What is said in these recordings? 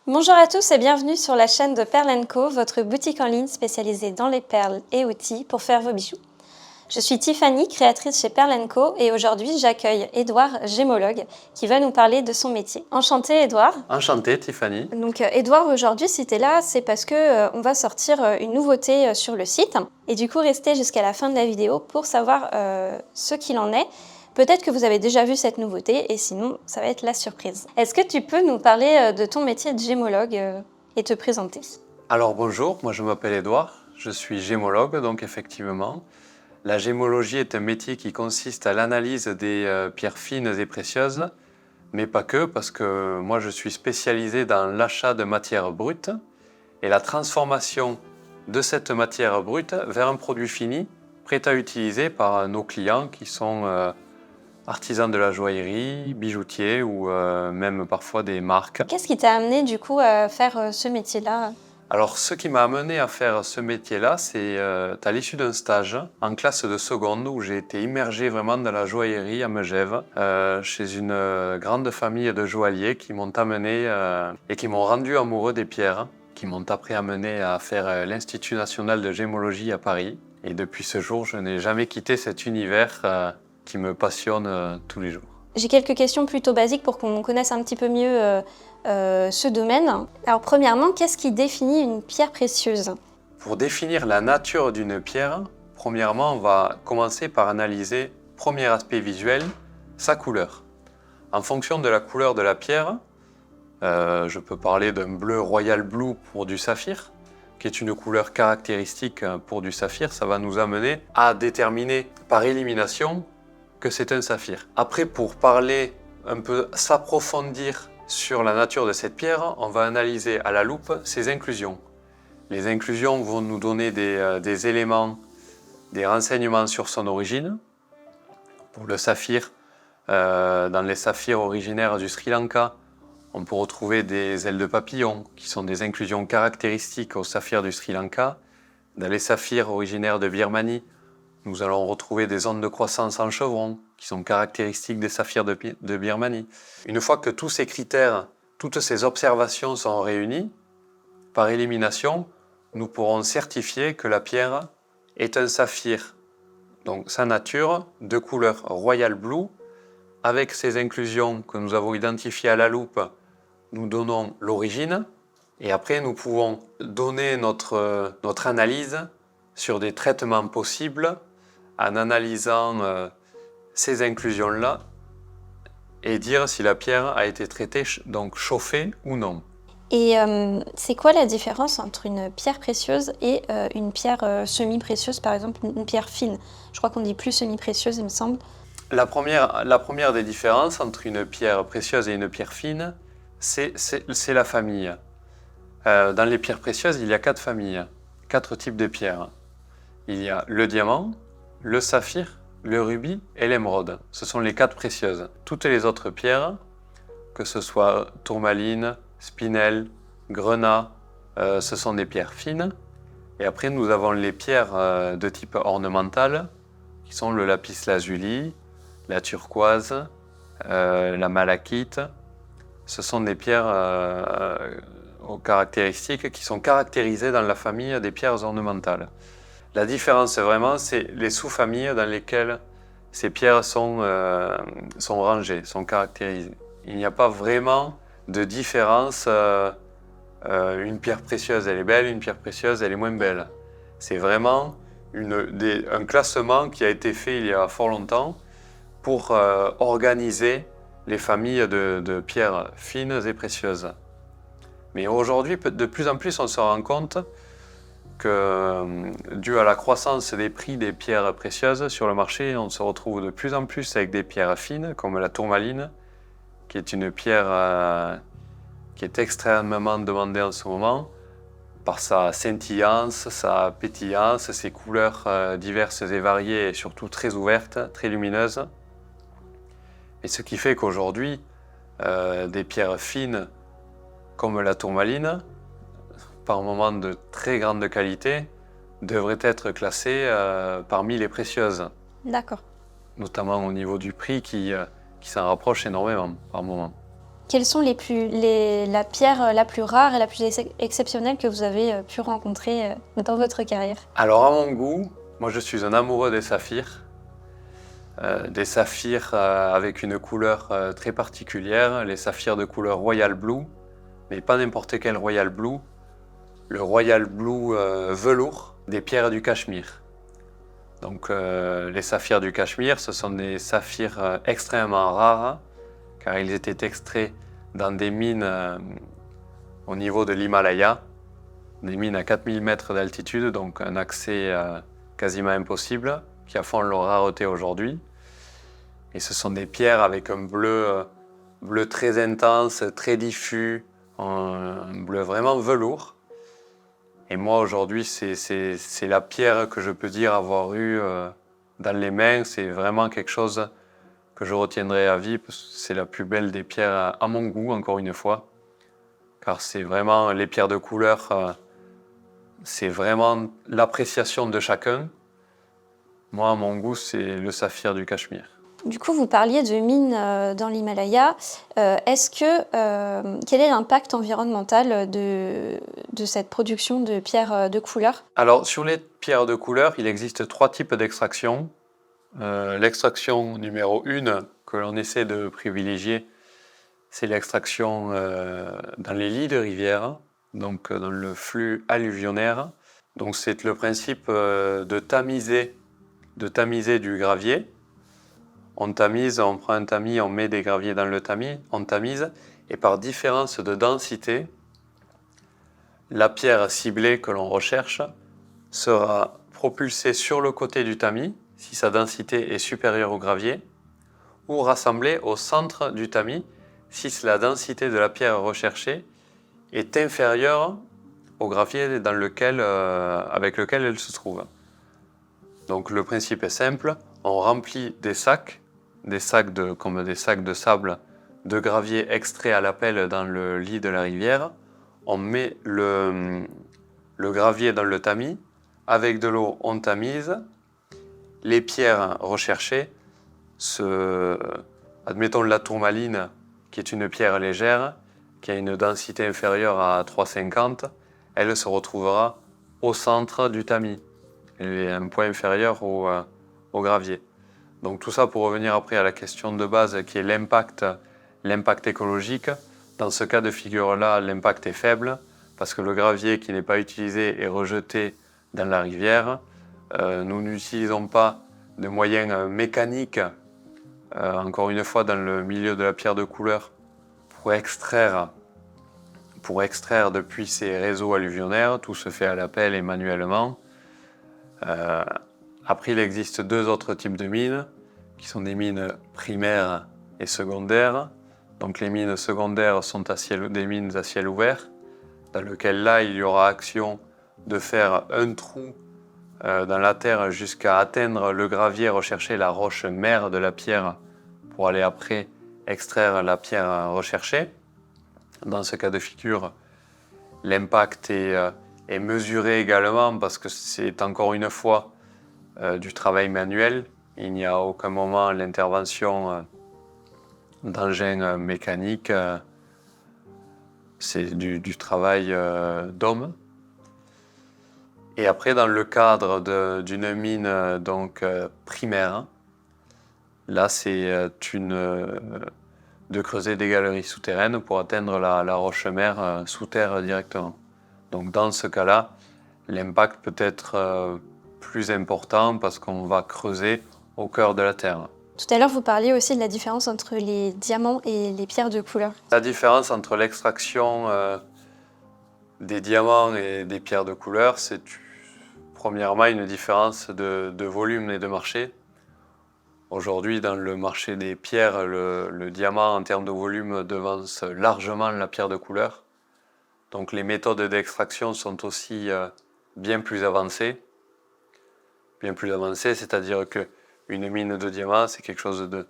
Bonjour à tous et bienvenue sur la chaîne de Perle & Co, votre boutique en ligne spécialisée dans les perles et outils pour faire vos bijoux. Je suis Tiffany, créatrice chez Perle & Co et aujourd'hui j'accueille Édouard, gémologue, qui va nous parler de son métier. Enchanté Édouard. Enchanté Tiffany. Donc Édouard, aujourd'hui si tu es là, c'est parce que on va sortir une nouveauté sur le site. Et du coup restez jusqu'à la fin de la vidéo pour savoir ce qu'il en est. Peut-être que vous avez déjà vu cette nouveauté et sinon, ça va être la surprise. Est-ce que tu peux nous parler de ton métier de gémologue et te présenter? Alors bonjour, moi je m'appelle Édouard, je suis gémologue donc effectivement. La gémologie est un métier qui consiste à l'analyse des pierres fines et précieuses, mais pas que, parce que moi je suis spécialisé dans l'achat de matières brutes et la transformation de cette matière brute vers un produit fini, prêt à utiliser par nos clients qui sont artisans de la joaillerie, bijoutiers ou même parfois des marques. Qu'est-ce qui t'a amené du coup à faire ce métier-là? Alors ce qui m'a amené à faire ce métier-là, c'est à l'issue d'un stage en classe de seconde où j'ai été immergé vraiment dans la joaillerie à Megève, chez une grande famille de joailliers qui m'ont amené et qui m'ont rendu amoureux des pierres, qui m'ont après amené à faire l'Institut national de gémologie à Paris. Et depuis ce jour, je n'ai jamais quitté cet univers qui me passionne tous les jours. J'ai quelques questions plutôt basiques pour qu'on connaisse un petit peu mieux ce domaine. Alors premièrement, qu'est-ce qui définit une pierre précieuse? Pour définir la nature d'une pierre, premièrement, on va commencer par analyser, premier aspect visuel, sa couleur. En fonction de la couleur de la pierre, je peux parler d'un bleu Royal Blue pour du saphir, qui est une couleur caractéristique pour du saphir. Ça va nous amener à déterminer par élimination que c'est un saphir. Après, pour parler un peu, s'approfondir sur la nature de cette pierre, on va analyser à la loupe ses inclusions. Les inclusions vont nous donner des éléments, des renseignements sur son origine. Pour le saphir, dans les saphirs originaires du Sri Lanka, on peut retrouver des ailes de papillon qui sont des inclusions caractéristiques au saphir du Sri Lanka. Dans les saphirs originaires de Birmanie, nous allons retrouver des zones de croissance en chevron qui sont caractéristiques des saphirs de Birmanie. Une fois que tous ces critères, toutes ces observations sont réunies, par élimination, nous pourrons certifier que la pierre est un saphir. Donc sa nature, de couleur Royal Blue, avec ces inclusions que nous avons identifiées à la loupe, nous donnons l'origine et après nous pouvons donner notre analyse sur des traitements possibles en analysant ces inclusions-là et dire si la pierre a été traitée, donc chauffée ou non. Et c'est quoi la différence entre une pierre précieuse et une pierre semi-précieuse, par exemple une pierre fine? Je crois qu'on dit plus semi-précieuse, il me semble. La première des différences entre une pierre précieuse et une pierre fine, c'est la famille. Dans les pierres précieuses, il y a 4 familles, 4 types de pierres. Il y a le diamant, le saphir, le rubis et l'émeraude. Ce sont les 4 précieuses. Toutes les autres pierres, que ce soit tourmaline, spinel, grenat, ce sont des pierres fines. Et après, nous avons les pierres de type ornemental, qui sont le lapis-lazuli, la turquoise, la malachite. Ce sont des pierres aux caractéristiques qui sont caractérisées dans la famille des pierres ornementales. La différence vraiment, c'est les sous-familles dans lesquelles ces pierres sont rangées, sont caractérisées. Il n'y a pas vraiment de différence. Une pierre précieuse, elle est belle, une pierre précieuse, elle est moins belle. C'est vraiment un classement qui a été fait il y a fort longtemps pour organiser les familles de pierres fines et précieuses. Mais aujourd'hui, de plus en plus, on se rend compte que, dû à la croissance des prix des pierres précieuses sur le marché, on se retrouve de plus en plus avec des pierres fines, comme la tourmaline, qui est une pierre qui est extrêmement demandée en ce moment, par sa scintillance, sa pétillance, ses couleurs diverses et variées, et surtout très ouvertes, très lumineuses. Et ce qui fait qu'aujourd'hui, des pierres fines comme la tourmaline, par moments de très grande qualité, devraient être classées parmi les précieuses. D'accord. Notamment au niveau du prix qui s'en rapproche énormément par moment. quelles sont la pierre la plus rare et la plus exceptionnelle que vous avez pu rencontrer dans votre carrière? Alors à mon goût, moi je suis un amoureux des saphirs. Des saphirs avec une couleur très particulière, les saphirs de couleur Royal Blue, mais pas n'importe quel Royal Blue, le Royal Blue velours des pierres du Cachemire. Donc les saphirs du Cachemire, ce sont des saphirs extrêmement rares, car ils étaient extraits dans des mines au niveau de l'Himalaya, des mines à 4000 mètres d'altitude, donc un accès quasiment impossible, qui a font leur rareté aujourd'hui. Et ce sont des pierres avec un bleu très intense, très diffus, un bleu vraiment velours. Et moi aujourd'hui, c'est la pierre que je peux dire avoir eue dans les mains. C'est vraiment quelque chose que je retiendrai à vie, parce que c'est la plus belle des pierres à mon goût, encore une fois. Car c'est vraiment les pierres de couleur, c'est vraiment l'appréciation de chacun. Moi, à mon goût, c'est le saphir du Cachemire. Du coup, vous parliez de mines dans l'Himalaya. Quel est l'impact environnemental de cette production de pierres de couleur? Alors, sur les pierres de couleur, il existe 3 types d'extraction. L'extraction numéro 1 que l'on essaie de privilégier, c'est l'extraction dans les lits de rivière, donc dans le flux alluvionnaire. Donc, c'est le principe de tamiser du gravier. On tamise, on prend un tamis, on met des graviers dans le tamis, on tamise, et par différence de densité, la pierre ciblée que l'on recherche sera propulsée sur le côté du tamis, si sa densité est supérieure au gravier, ou rassemblée au centre du tamis, si la densité de la pierre recherchée est inférieure au gravier avec lequel elle se trouve. Donc le principe est simple, on remplit des sacs comme des sacs de sable de gravier extrait à la pelle dans le lit de la rivière. On met le gravier dans le tamis, avec de l'eau on tamise. Les pierres recherchées, admettons la tourmaline, qui est une pierre légère, qui a une densité inférieure à 3,50, elle se retrouvera au centre du tamis. Elle est un point inférieur au gravier. Donc tout ça pour revenir après à la question de base qui est l'impact écologique. Dans ce cas de figure-là, l'impact est faible parce que le gravier qui n'est pas utilisé est rejeté dans la rivière. Nous n'utilisons pas de moyens mécaniques, encore une fois dans le milieu de la pierre de couleur, pour extraire depuis ces réseaux alluvionnaires. Tout se fait à la pelle et manuellement. Après, il existe 2 autres types de mines, qui sont des mines primaires et secondaires. Donc les mines secondaires sont des mines à ciel ouvert, dans lesquelles là, il y aura action de faire un trou dans la terre jusqu'à atteindre le gravier, rechercher la roche mère de la pierre, pour aller après extraire la pierre recherchée. Dans ce cas de figure, l'impact est mesuré également parce que c'est encore une fois du travail manuel. Il n'y a à aucun moment l'intervention d'engins mécaniques. C'est du travail d'homme. Et après, dans le cadre d'une mine primaire, là c'est de creuser des galeries souterraines pour atteindre la roche mère sous terre directement. Donc dans ce cas-là, l'impact peut être plus important parce qu'on va creuser au cœur de la terre. Tout à l'heure, vous parliez aussi de la différence entre les diamants et les pierres de couleur. La différence entre l'extraction des diamants et des pierres de couleur, c'est premièrement une différence de volume et de marché. Aujourd'hui, dans le marché des pierres, le diamant en termes de volume devance largement la pierre de couleur. Donc les méthodes d'extraction sont aussi bien plus avancées. Bien plus avancées, c'est-à-dire qu'une mine de diamant, c'est quelque chose de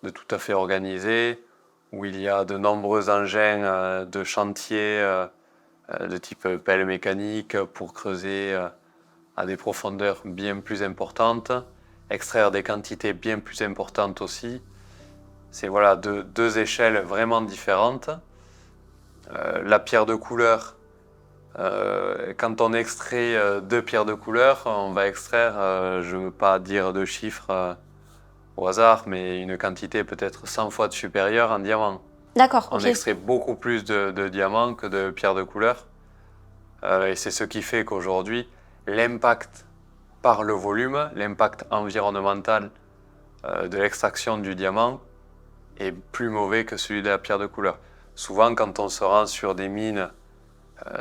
tout à fait organisé, où il y a de nombreux engins de chantier de type pelle mécanique pour creuser à des profondeurs bien plus importantes, extraire des quantités bien plus importantes aussi. C'est voilà, deux échelles vraiment différentes. La pierre de couleur, quand on extrait deux pierres de couleur, on va extraire, je ne veux pas dire de chiffres au hasard, mais une quantité peut-être 100 fois supérieure en diamant. D'accord, On ok. extrait beaucoup plus de diamants que de pierres de couleur. Et c'est ce qui fait qu'aujourd'hui, l'impact par le volume, l'impact environnemental de l'extraction du diamant est plus mauvais que celui de la pierre de couleur. Souvent, quand on se rend sur des mines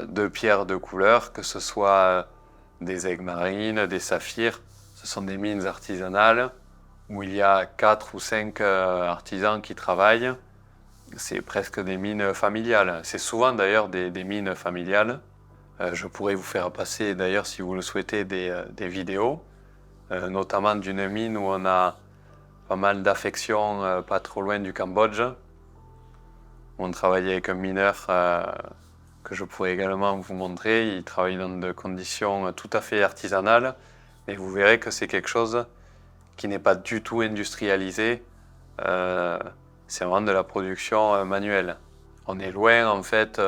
de pierres de couleur, que ce soit des aigues marines, des saphirs, ce sont des mines artisanales où il y a 4 ou 5 artisans qui travaillent. C'est presque des mines familiales. C'est souvent d'ailleurs des mines familiales. Je pourrais vous faire passer d'ailleurs, si vous le souhaitez, des vidéos, notamment d'une mine où on a pas mal d'affections pas trop loin du Cambodge. On travaillait avec un mineur que je pourrais également vous montrer. Il travaille dans des conditions tout à fait artisanales, et vous verrez que c'est quelque chose qui n'est pas du tout industrialisé. C'est vraiment de la production manuelle. On est loin en fait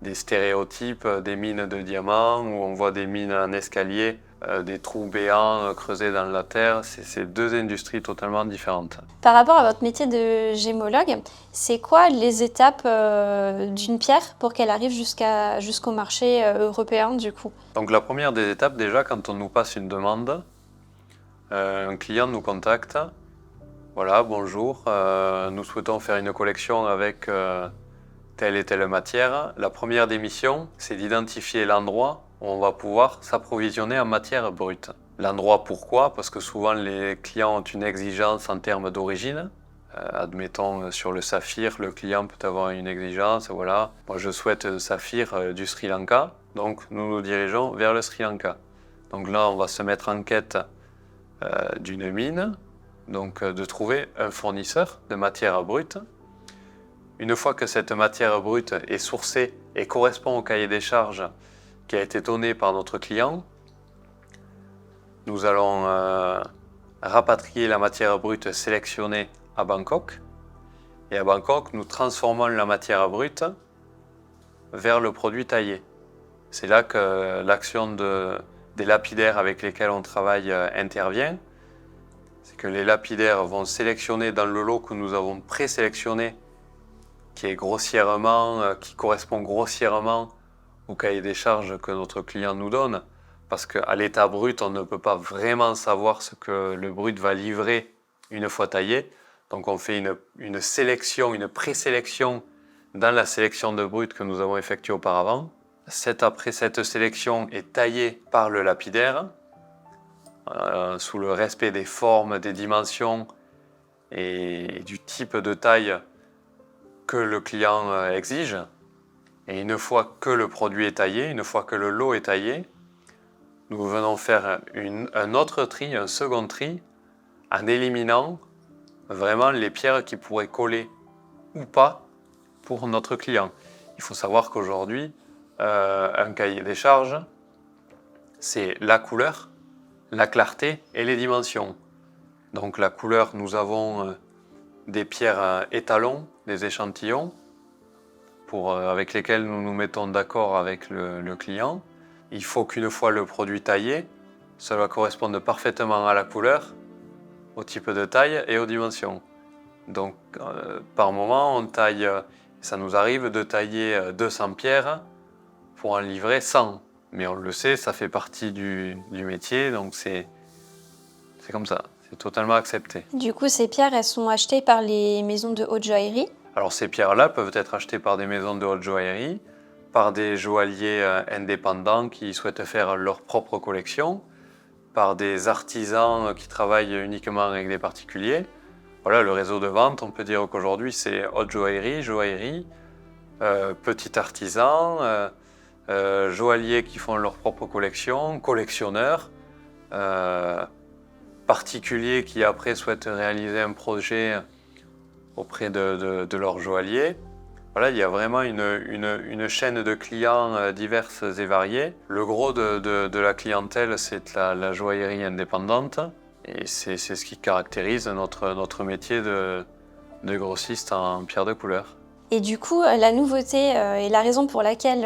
des stéréotypes des mines de diamants où on voit des mines en escalier, des trous béants creusés dans la terre. C'est deux industries totalement différentes. Par rapport à votre métier de gémologue, c'est quoi les étapes d'une pierre pour qu'elle arrive jusqu'au marché européen du coup? Donc la première des étapes, déjà, quand on nous passe une demande, un client nous contacte. Voilà, bonjour, nous souhaitons faire une collection avec telle et telle matière. La première des missions, c'est d'identifier l'endroit où on va pouvoir s'approvisionner en matière brute. L'endroit, pourquoi? Parce que souvent les clients ont une exigence en termes d'origine. Admettons, sur le saphir, le client peut avoir une exigence, voilà. Moi, je souhaite un saphir du Sri Lanka, donc nous nous dirigeons vers le Sri Lanka. Donc là, on va se mettre en quête d'une mine, donc de trouver un fournisseur de matière brute. Une fois que cette matière brute est sourcée et correspond au cahier des charges qui a été donné par notre client, nous allons rapatrier la matière brute sélectionnée à Bangkok. Et à Bangkok, nous transformons la matière brute vers le produit taillé. C'est là que l'action des lapidaires avec lesquels on travaille intervient. C'est que les lapidaires vont sélectionner dans le lot que nous avons présélectionné, qui correspond grossièrement au cahier des charges que notre client nous donne, parce qu'à l'état brut, on ne peut pas vraiment savoir ce que le brut va livrer une fois taillé. Donc on fait une sélection, une présélection dans la sélection de brut que nous avons effectuée auparavant. Après, cette sélection est taillée par le lapidaire, sous le respect des formes, des dimensions et du type de taille que le client exige. Et une fois que le produit est taillé, une fois que le lot est taillé, nous venons faire un autre tri, un second tri, en éliminant vraiment les pierres qui pourraient coller ou pas pour notre client. Il faut savoir qu'aujourd'hui, un cahier des charges, c'est la couleur, la clarté et les dimensions. Donc la couleur, nous avons des pierres étalons, des échantillons, avec lesquels nous nous mettons d'accord avec le client. Il faut qu'une fois le produit taillé, cela corresponde parfaitement à la couleur, au type de taille et aux dimensions. Donc par moment, on taille, ça nous arrive de tailler 200 pierres pour en livrer 100. Mais on le sait, ça fait partie du métier, donc c'est comme ça, c'est totalement accepté. Du coup, ces pierres, elles sont achetées par les maisons de haute joaillerie. Alors ces pierres-là peuvent être achetées par des maisons de haute joaillerie, par des joailliers indépendants qui souhaitent faire leur propre collection, par des artisans qui travaillent uniquement avec des particuliers. Voilà, le réseau de vente, on peut dire qu'aujourd'hui c'est haute joaillerie, petit artisan, joailliers qui font leur propre collection, collectionneurs, particuliers qui après souhaitent réaliser un projet auprès de leur joaillier. Voilà, il y a vraiment une chaîne de clients diverses et variées. Le gros de la clientèle, c'est la joaillerie indépendante. Et c'est ce qui caractérise notre métier de de grossiste en pierre de couleur. Et du coup, la nouveauté et la raison pour laquelle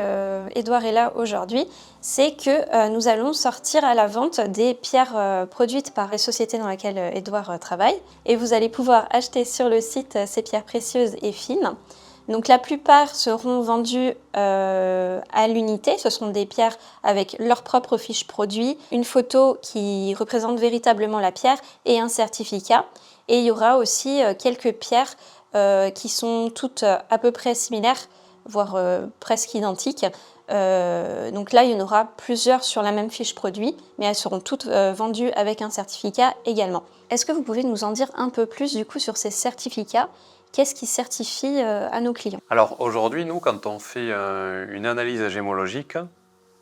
Édouard est là aujourd'hui, c'est que nous allons sortir à la vente des pierres produites par les sociétés dans lesquelles Édouard travaille. Et vous allez pouvoir acheter sur le site ces pierres précieuses et fines. Donc la plupart seront vendues à l'unité. Ce sont des pierres avec leur propre fiche produit, une photo qui représente véritablement la pierre et un certificat. Et il y aura aussi quelques pierres qui sont toutes à peu près similaires, voire presque identiques. Donc là, il y en aura plusieurs sur la même fiche produit, mais elles seront toutes vendues avec un certificat également. Est-ce que vous pouvez nous en dire un peu plus du coup sur ces certificats? Qu'est-ce qui certifie à nos clients? Alors aujourd'hui, nous, quand on fait une analyse gémologique,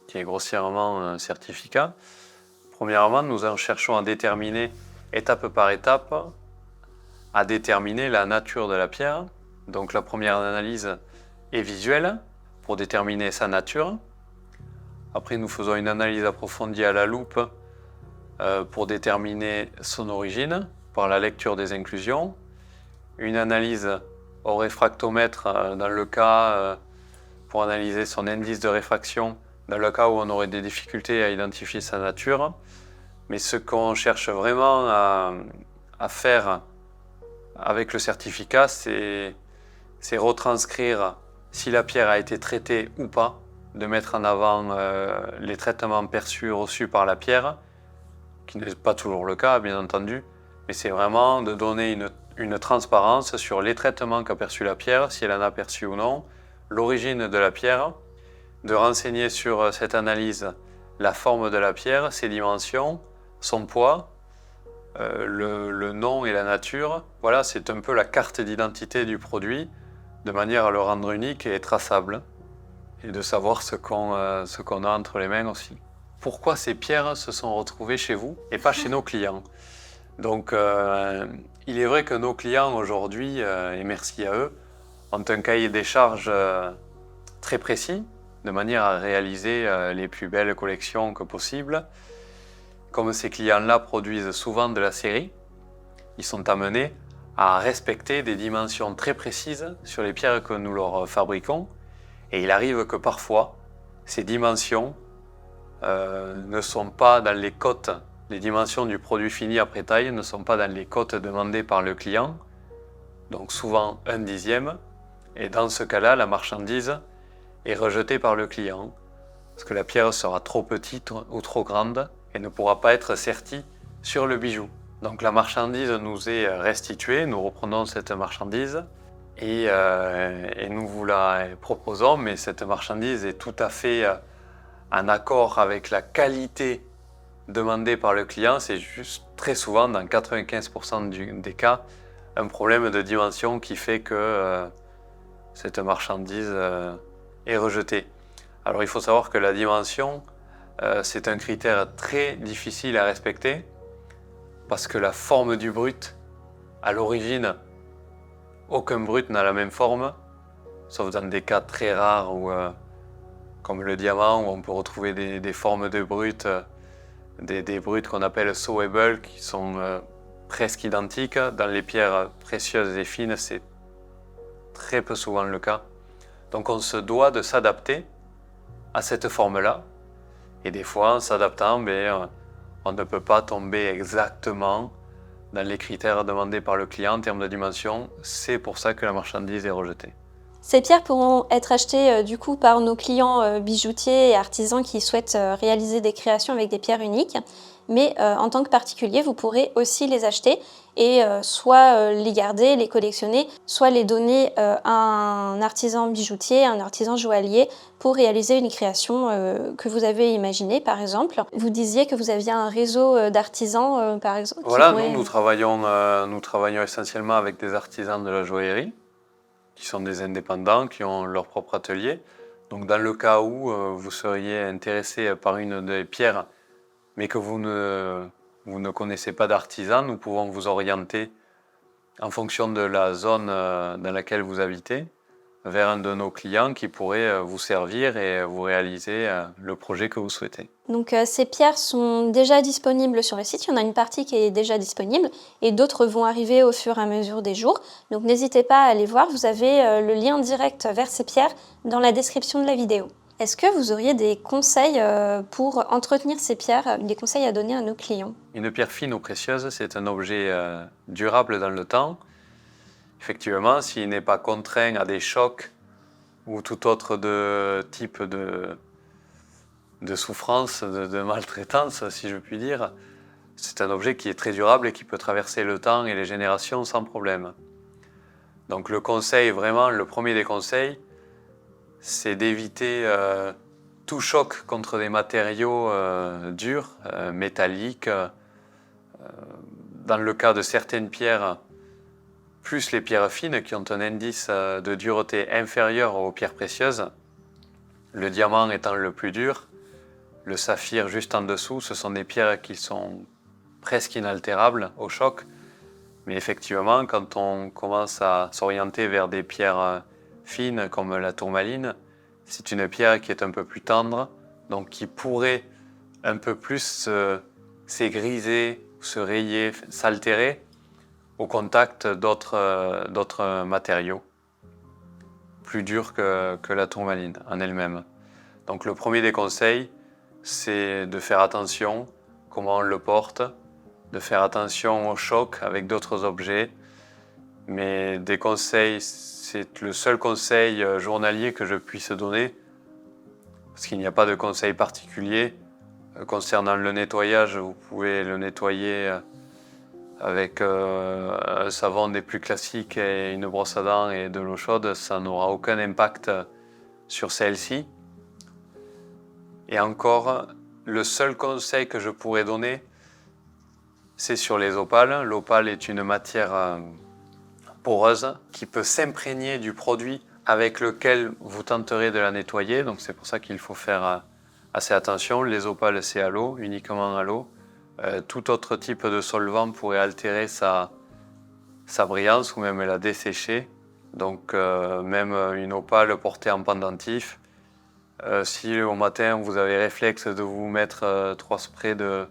qui est grossièrement un certificat, premièrement, nous en cherchons à déterminer étape par étape, à déterminer la nature de la pierre. Donc la première analyse est visuelle pour déterminer sa nature. Après, nous faisons une analyse approfondie à la loupe pour déterminer son origine par la lecture des inclusions. Une analyse au réfractomètre dans le cas pour analyser son indice de réfraction dans le cas où on aurait des difficultés à identifier sa nature. Mais ce qu'on cherche vraiment à faire avec le certificat, c'est retranscrire si la pierre a été traitée ou pas, de mettre en avant les traitements perçus, reçus par la pierre, qui n'est pas toujours le cas, bien entendu, mais c'est vraiment de donner une transparence sur les traitements qu'a perçu la pierre, si elle en a perçu ou non, l'origine de la pierre, de renseigner sur cette analyse la forme de la pierre, ses dimensions, son poids, le nom et la nature. Voilà, c'est un peu la carte d'identité du produit, de manière à le rendre unique et traçable, et de savoir ce qu'on a entre les mains aussi. Pourquoi ces pierres se sont retrouvées chez vous et pas chez nos clients? Donc, il est vrai que nos clients aujourd'hui, et merci à eux, ont un cahier des charges très précis, de manière à réaliser les plus belles collections que possible. Comme ces clients-là produisent souvent de la série, ils sont amenés à respecter des dimensions très précises sur les pierres que nous leur fabriquons. Et il arrive que parfois, ces dimensions ne sont pas dans les cotes, les dimensions du produit fini après taille ne sont pas dans les cotes demandées par le client, donc souvent 1/10. Et dans ce cas-là, la marchandise est rejetée par le client, parce que la pierre sera trop petite ou trop grande et ne pourra pas être sertie sur le bijou. Donc la marchandise nous est restituée, nous reprenons cette marchandise et nous vous la proposons, mais cette marchandise est tout à fait en accord avec la qualité demandée par le client. C'est juste très souvent, dans 95% des cas, un problème de dimension qui fait que cette marchandise est rejetée. Alors il faut savoir que la dimension, c'est un critère très difficile à respecter parce que la forme du brut, à l'origine, aucun brut n'a la même forme, sauf dans des cas très rares où, comme le diamant, où on peut retrouver des formes de brut, des bruts qu'on appelle sewable, qui sont presque identiques. Dans les pierres précieuses et fines, c'est très peu souvent le cas. Donc on se doit de s'adapter à cette forme-là. Et des fois, en s'adaptant, on ne peut pas tomber exactement dans les critères demandés par le client en termes de dimension. C'est pour ça que la marchandise est rejetée. Ces pierres pourront être achetées du coup par nos clients bijoutiers et artisans qui souhaitent réaliser des créations avec des pierres uniques. Mais en tant que particulier, vous pourrez aussi les acheter et soit les garder, les collectionner, soit les donner à un artisan bijoutier, un artisan joaillier pour réaliser une création que vous avez imaginée, par exemple. Vous disiez que vous aviez un réseau d'artisans, par exemple. Voilà, nous travaillons essentiellement avec des artisans de la joaillerie, qui sont des indépendants, qui ont leur propre atelier. Donc dans le cas où vous seriez intéressé par une des pierres, mais que vous ne connaissez pas d'artisan, nous pouvons vous orienter en fonction de la zone dans laquelle vous habitez, vers un de nos clients qui pourrait vous servir et vous réaliser le projet que vous souhaitez. Donc ces pierres sont déjà disponibles sur le site, il y en a une partie qui est déjà disponible et d'autres vont arriver au fur et à mesure des jours. Donc n'hésitez pas à aller voir, vous avez le lien direct vers ces pierres dans la description de la vidéo. Est-ce que vous auriez des conseils pour entretenir ces pierres, des conseils à donner à nos clients? Une pierre fine ou précieuse, c'est un objet durable dans le temps. Effectivement, s'il n'est pas contraint à des chocs ou tout autre type de souffrance, de maltraitance, si je puis dire, c'est un objet qui est très durable et qui peut traverser le temps et les générations sans problème. Donc le conseil, vraiment, le premier des conseils, c'est d'éviter tout choc contre des matériaux durs, métalliques. Dans le cas de certaines pierres, plus les pierres fines qui ont un indice de dureté inférieur aux pierres précieuses, le diamant étant le plus dur, le saphir juste en dessous, ce sont des pierres qui sont presque inaltérables au choc. Mais effectivement, quand on commence à s'orienter vers des pierres fines comme la tourmaline, c'est une pierre qui est un peu plus tendre, donc qui pourrait un peu plus s'égriser, se rayer, s'altérer au contact d'autres matériaux plus durs que la tourmaline en elle-même. Donc le premier des conseils, c'est de faire attention comment on le porte, de faire attention au choc avec d'autres objets. Mais des conseils, c'est le seul conseil journalier que je puisse donner, parce qu'il n'y a pas de conseil particulier. Concernant le nettoyage, vous pouvez le nettoyer avec un savon des plus classiques et une brosse à dents et de l'eau chaude, ça n'aura aucun impact sur celle-ci. Et encore, le seul conseil que je pourrais donner, c'est sur les opales. L'opale est une matière poreuse qui peut s'imprégner du produit avec lequel vous tenterez de la nettoyer. Donc c'est pour ça qu'il faut faire assez attention. Les opales, c'est à l'eau, uniquement à l'eau. Tout autre type de solvant pourrait altérer sa brillance ou même la dessécher. Donc même une opale portée en pendentif, si au matin vous avez réflexe de vous mettre 3 sprays de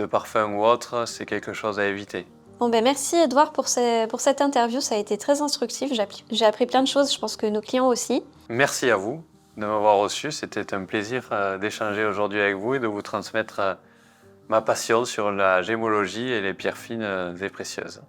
parfum ou autre, c'est quelque chose à éviter. Bon ben merci Edouard pour cette interview, ça a été très instructif, j'ai appris plein de choses, je pense que nos clients aussi. Merci à vous de m'avoir reçu, c'était un plaisir d'échanger aujourd'hui avec vous et de vous transmettre ma passion sur la gémologie et les pierres fines et précieuses.